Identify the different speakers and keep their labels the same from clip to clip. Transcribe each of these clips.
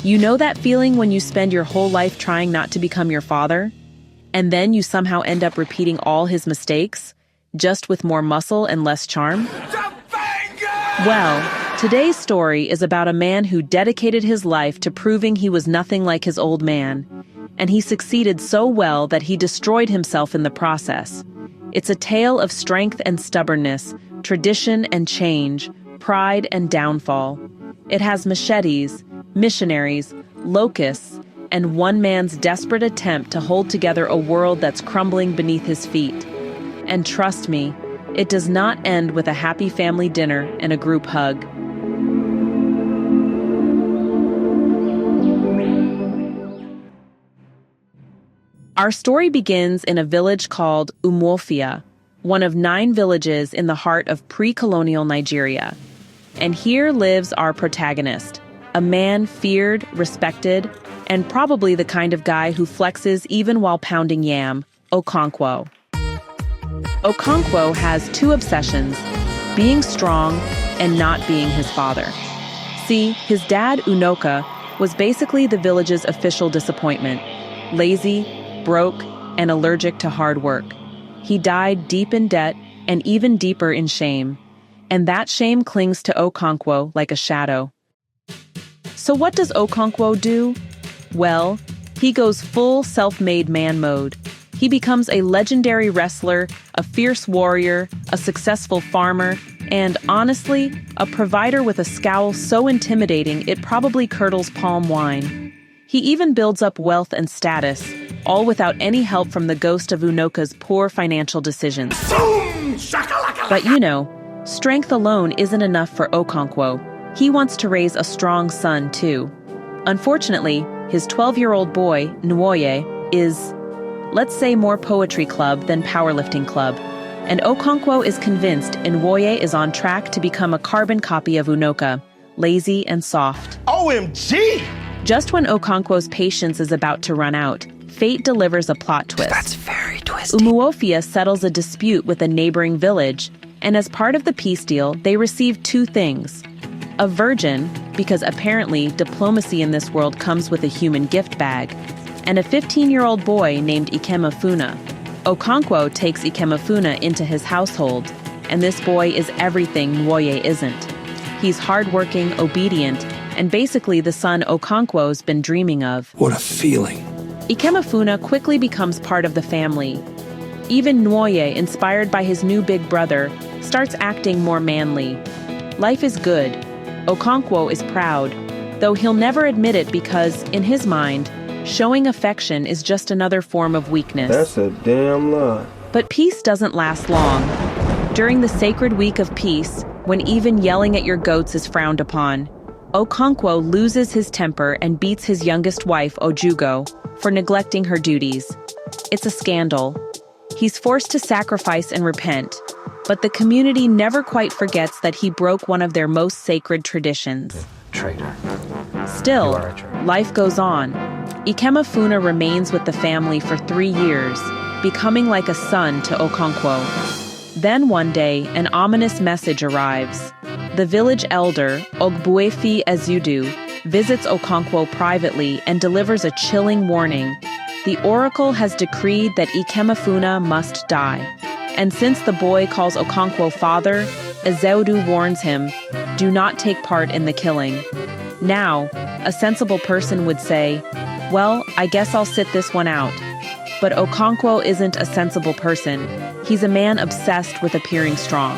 Speaker 1: You know that feeling when you spend your whole life trying not to become your father? And then you somehow end up repeating all his mistakes, just with more muscle and less charm? Well, today's story is about a man who dedicated his life to proving he was nothing like his old man, and he succeeded so well that he destroyed himself in the process. It's a tale of strength and stubbornness, tradition and change, pride and downfall. It has machetes, missionaries, locusts, and one man's desperate attempt to hold together a world that's crumbling beneath his feet. And trust me, it does not end with a happy family dinner and a group hug. Our story begins in a village called Umuofia, one of 9 villages in the heart of pre-colonial Nigeria. And here lives our protagonist, a man feared, respected, and probably the kind of guy who flexes even while pounding yam, Okonkwo. Okonkwo has 2 obsessions, being strong and not being his father. See, his dad, Unoka, was basically the village's official disappointment, lazy, broke, and allergic to hard work. He died deep in debt and even deeper in shame, and that shame clings to Okonkwo like a shadow. So what does Okonkwo do? Well, he goes full self-made man mode. He becomes a legendary wrestler, a fierce warrior, a successful farmer, and, honestly, a provider with a scowl so intimidating it probably curdles palm wine. He even builds up wealth and status, all without any help from the ghost of Unoka's poor financial decisions. But you know, strength alone isn't enough for Okonkwo. He wants to raise a strong son, too. Unfortunately, his 12-year-old boy, Nwoye, is, let's say, more poetry club than powerlifting club. And Okonkwo is convinced Nwoye is on track to become a carbon copy of Unoka, lazy and soft.
Speaker 2: OMG!
Speaker 1: Just when Okonkwo's patience is about to run out, fate delivers a plot twist.
Speaker 2: That's very twisty.
Speaker 1: Umuofia settles a dispute with a neighboring village, and as part of the peace deal, they receive 2 things. A virgin, because apparently diplomacy in this world comes with a human gift bag, and a 15-year-old boy named Ikemefuna. Okonkwo takes Ikemefuna into his household, and this boy is everything Nwoye isn't. He's hardworking, obedient, and basically the son Okonkwo's been dreaming of.
Speaker 2: What a feeling.
Speaker 1: Ikemefuna quickly becomes part of the family. Even Nwoye, inspired by his new big brother, starts acting more manly. Life is good. Okonkwo is proud, though he'll never admit it because, in his mind, showing affection is just another form of weakness.
Speaker 2: That's a damn lie.
Speaker 1: But peace doesn't last long. During the sacred week of peace, when even yelling at your goats is frowned upon, Okonkwo loses his temper and beats his youngest wife, Ojugo, for neglecting her duties. It's a scandal. He's forced to sacrifice and repent, but the community never quite forgets that he broke one of their most sacred traditions.
Speaker 2: Traitor.
Speaker 1: Still,
Speaker 2: You are a traitor.
Speaker 1: life goes on. Ikemefuna remains with the family for 3 years, becoming like a son to Okonkwo. Then one day, an ominous message arrives. The village elder, Ogbuefi Ezeudu, visits Okonkwo privately and delivers a chilling warning. The oracle has decreed that Ikemefuna must die. And since the boy calls Okonkwo father, Ezeudu warns him, do not take part in the killing. Now, a sensible person would say, well, I guess I'll sit this one out. But Okonkwo isn't a sensible person. He's a man obsessed with appearing strong.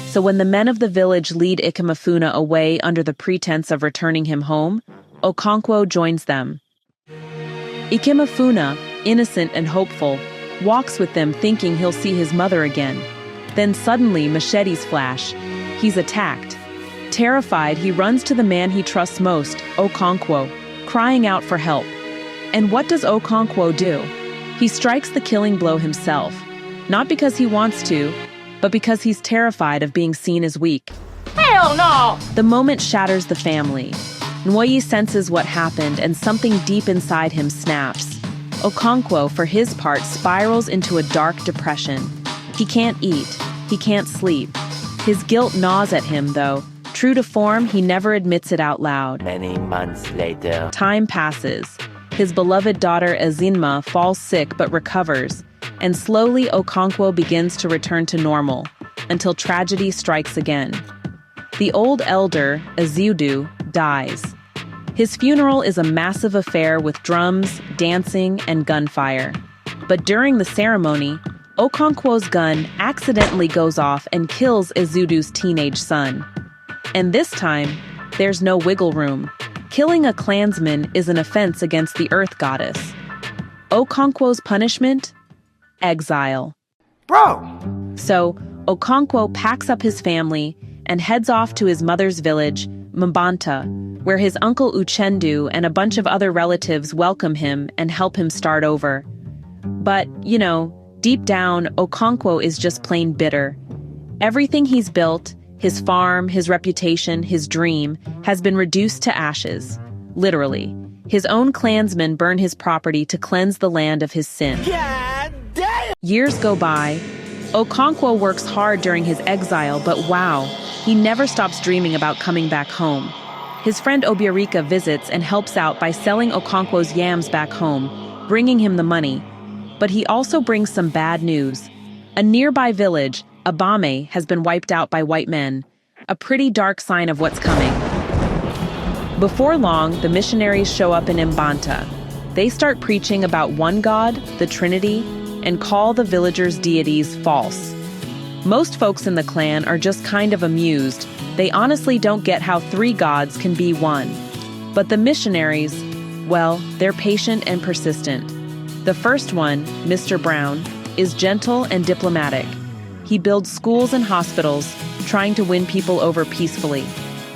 Speaker 1: So when the men of the village lead Ikemefuna away under the pretense of returning him home, Okonkwo joins them. Ikemefuna, innocent and hopeful, walks with them thinking he'll see his mother again. Then suddenly machetes flash. He's attacked. Terrified, he runs to the man he trusts most, Okonkwo, crying out for help. And what does Okonkwo do? He strikes the killing blow himself, not because he wants to, but because he's terrified of being seen as weak.
Speaker 3: Hell no!
Speaker 1: The moment shatters the family. Nwoye senses what happened and something deep inside him snaps. Okonkwo, for his part, spirals into a dark depression. He can't eat. He can't sleep. His guilt gnaws at him, though, True to form, he never admits it out loud.
Speaker 3: Many months later.
Speaker 1: Time passes. His beloved daughter Ezinma falls sick but recovers, and slowly Okonkwo begins to return to normal, until tragedy strikes again. The old elder, Ezeudu, dies. His funeral is a massive affair with drums, dancing, and gunfire. But during the ceremony, Okonkwo's gun accidentally goes off and kills Ezeudu's teenage son. And this time, there's no wiggle room. Killing a clansman is an offense against the earth goddess. Okonkwo's punishment? Exile.
Speaker 2: Bro!
Speaker 1: So, Okonkwo packs up his family and heads off to his mother's village, Mbanta, where his uncle Uchendu and a bunch of other relatives welcome him and help him start over. But, deep down, Okonkwo is just plain bitter. Everything he's built, his farm, his reputation, his dream, has been reduced to ashes. Literally. His own clansmen burn his property to cleanse the land of his sin.
Speaker 2: God damn!
Speaker 1: Years go by. Okonkwo works hard during his exile, but wow, he never stops dreaming about coming back home. His friend Obiarika visits and helps out by selling Okonkwo's yams back home, bringing him the money. But he also brings some bad news. A nearby village, Abame, has been wiped out by white men, a pretty dark sign of what's coming. Before long, the missionaries show up in Mbanta. They start preaching about one God, the Trinity, and call the villagers' deities false. Most folks in the clan are just kind of amused. They honestly don't get how three gods can be one. But the missionaries, well, they're patient and persistent. The first one, Mr. Brown, is gentle and diplomatic. He builds schools and hospitals, trying to win people over peacefully.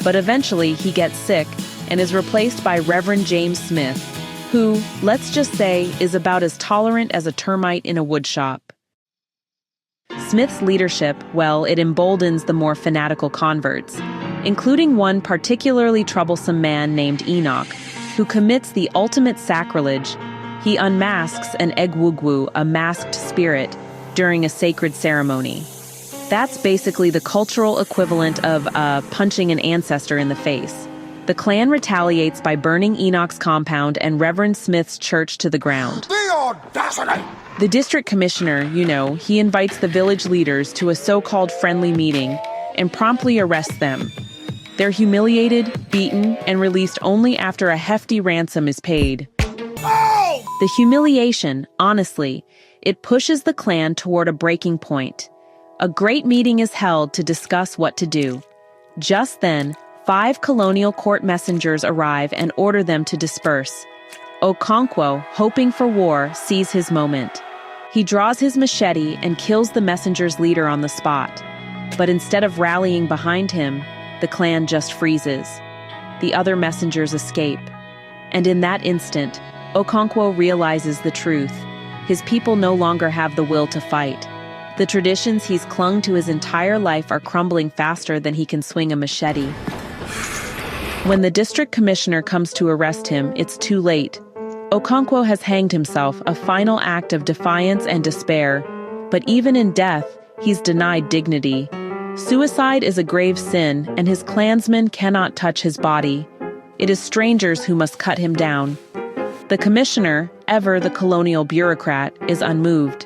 Speaker 1: But eventually he gets sick and is replaced by Reverend James Smith, who, let's just say, is about as tolerant as a termite in a woodshop. Smith's leadership, well, it emboldens the more fanatical converts, including one particularly troublesome man named Enoch, who commits the ultimate sacrilege. He unmasks an egwugwu, a masked spirit, during a sacred ceremony. That's basically the cultural equivalent of punching an ancestor in the face. The clan retaliates by burning Enoch's compound and Reverend Smith's church to the ground.
Speaker 2: The audacity!
Speaker 1: The district commissioner, he invites the village leaders to a so-called friendly meeting and promptly arrests them. They're humiliated, beaten, and released only after a hefty ransom is paid.
Speaker 2: Oh!
Speaker 1: The humiliation, honestly, it pushes the clan toward a breaking point. A great meeting is held to discuss what to do. Just then, 5 colonial court messengers arrive and order them to disperse. Okonkwo, hoping for war, sees his moment. He draws his machete and kills the messenger's leader on the spot. But instead of rallying behind him, the clan just freezes. The other messengers escape. And in that instant, Okonkwo realizes the truth. His people no longer have the will to fight. The traditions he's clung to his entire life are crumbling faster than he can swing a machete. When the district commissioner comes to arrest him, it's too late. Okonkwo has hanged himself, a final act of defiance and despair. But even in death, he's denied dignity. Suicide is a grave sin, and his clansmen cannot touch his body. It is strangers who must cut him down. The commissioner, ever the colonial bureaucrat, is unmoved.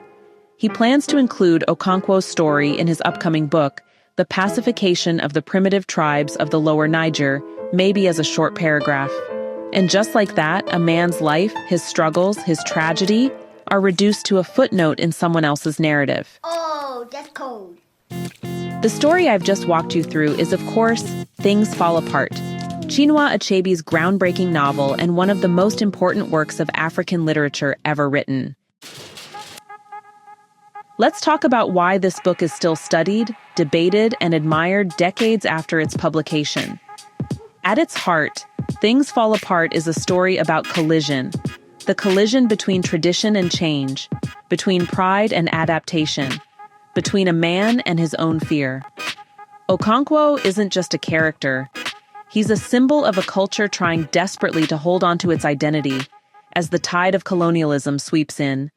Speaker 1: He plans to include Okonkwo's story in his upcoming book, The Pacification of the Primitive Tribes of the Lower Niger, maybe as a short paragraph. And just like that, a man's life, his struggles, his tragedy, are reduced to a footnote in someone else's narrative.
Speaker 4: Oh, that's cold.
Speaker 1: The story I've just walked you through is, of course, Things Fall Apart, Chinua Achebe's groundbreaking novel and one of the most important works of African literature ever written. Let's talk about why this book is still studied, debated, and admired decades after its publication. At its heart, Things Fall Apart is a story about collision, the collision between tradition and change, between pride and adaptation, between a man and his own fear. Okonkwo isn't just a character. He's a symbol of a culture trying desperately to hold on to its identity as the tide of colonialism sweeps in.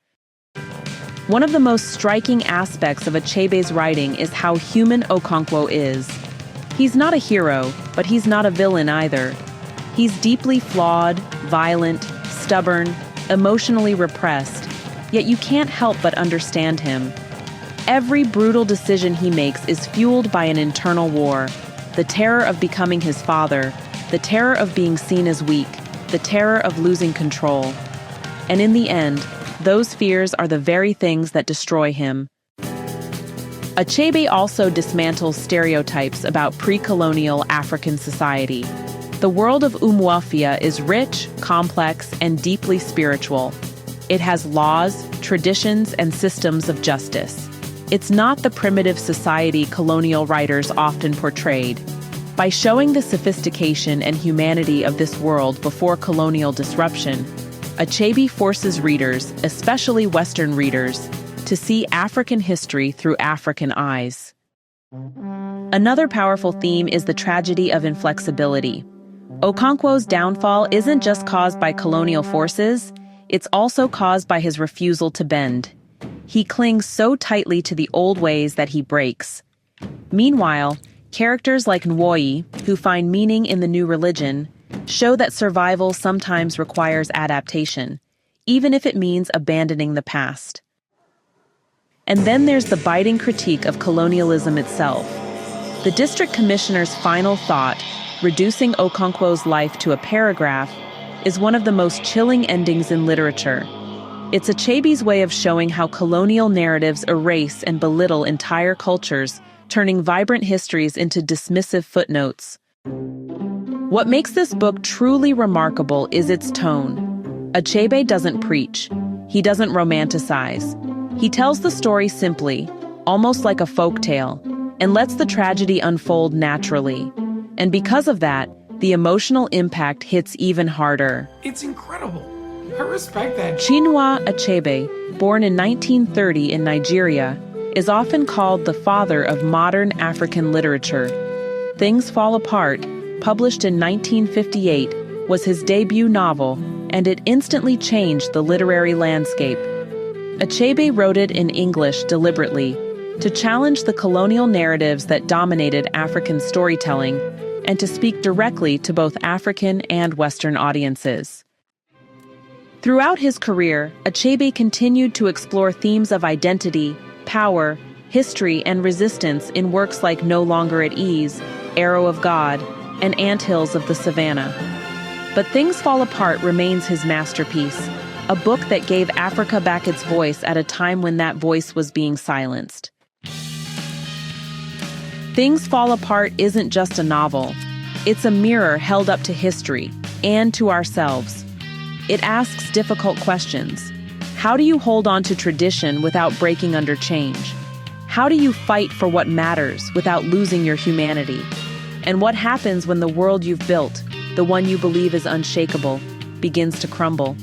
Speaker 1: One of the most striking aspects of Achebe's writing is how human Okonkwo is. He's not a hero, but he's not a villain either. He's deeply flawed, violent, stubborn, emotionally repressed, yet you can't help but understand him. Every brutal decision he makes is fueled by an internal war, the terror of becoming his father, the terror of being seen as weak, the terror of losing control. And in the end, those fears are the very things that destroy him. Achebe also dismantles stereotypes about pre-colonial African society. The world of Umuofia is rich, complex, and deeply spiritual. It has laws, traditions, and systems of justice. It's not the primitive society colonial writers often portrayed. By showing the sophistication and humanity of this world before colonial disruption, Achebe forces readers, especially Western readers, to see African history through African eyes. Another powerful theme is the tragedy of inflexibility. Okonkwo's downfall isn't just caused by colonial forces, it's also caused by his refusal to bend. He clings so tightly to the old ways that he breaks. Meanwhile, characters like Nwoye, who find meaning in the new religion, show that survival sometimes requires adaptation, even if it means abandoning the past. And then there's the biting critique of colonialism itself. The district commissioner's final thought, reducing Okonkwo's life to a paragraph, is one of the most chilling endings in literature. It's Achebe's way of showing how colonial narratives erase and belittle entire cultures, turning vibrant histories into dismissive footnotes. What makes this book truly remarkable is its tone. Achebe doesn't preach. He doesn't romanticize. He tells the story simply, almost like a folktale, and lets the tragedy unfold naturally. And because of that, the emotional impact hits even harder.
Speaker 4: It's incredible. I respect that.
Speaker 1: Chinua Achebe, born in 1930 in Nigeria, is often called the father of modern African literature. Things Fall Apart, published in 1958, was his debut novel, and it instantly changed the literary landscape. Achebe wrote it in English deliberately, to challenge the colonial narratives that dominated African storytelling, and to speak directly to both African and Western audiences. Throughout his career, Achebe continued to explore themes of identity, power, history, and resistance in works like No Longer at Ease, Arrow of God, and Anthills of the Savannah. But Things Fall Apart remains his masterpiece, a book that gave Africa back its voice at a time when that voice was being silenced. Things Fall Apart isn't just a novel. It's a mirror held up to history and to ourselves. It asks difficult questions. How do you hold on to tradition without breaking under change? How do you fight for what matters without losing your humanity? And what happens when the world you've built, the one you believe is unshakable, begins to crumble?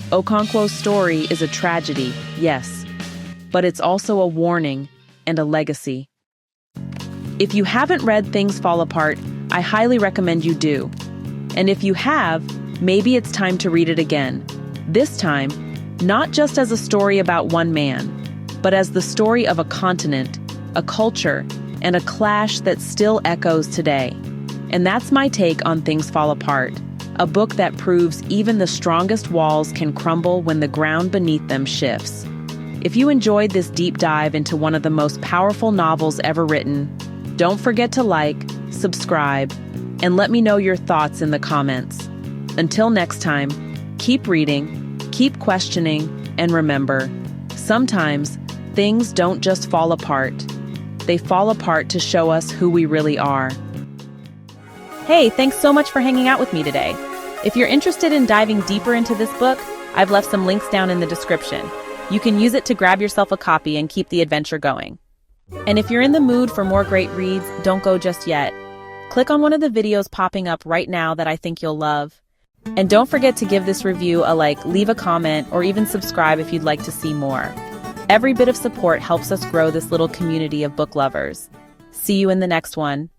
Speaker 1: Okonkwo's story is a tragedy, yes, but it's also a warning and a legacy. If you haven't read Things Fall Apart, I highly recommend you do. And if you have, maybe it's time to read it again. This time, not just as a story about one man, but as the story of a continent, a culture, and a clash that still echoes today. And that's my take on Things Fall Apart, a book that proves even the strongest walls can crumble when the ground beneath them shifts. If you enjoyed this deep dive into one of the most powerful novels ever written, don't forget to like, subscribe, and let me know your thoughts in the comments. Until next time, keep reading, keep questioning, and remember, sometimes things don't just fall apart. They fall apart to show us who we really are. Hey, thanks so much for hanging out with me today. If you're interested in diving deeper into this book, I've left some links down in the description. You can use it to grab yourself a copy and keep the adventure going. And if you're in the mood for more great reads, don't go just yet. Click on one of the videos popping up right now that I think you'll love. And don't forget to give this review a like, leave a comment, or even subscribe if you'd like to see more. Every bit of support helps us grow this little community of book lovers. See you in the next one.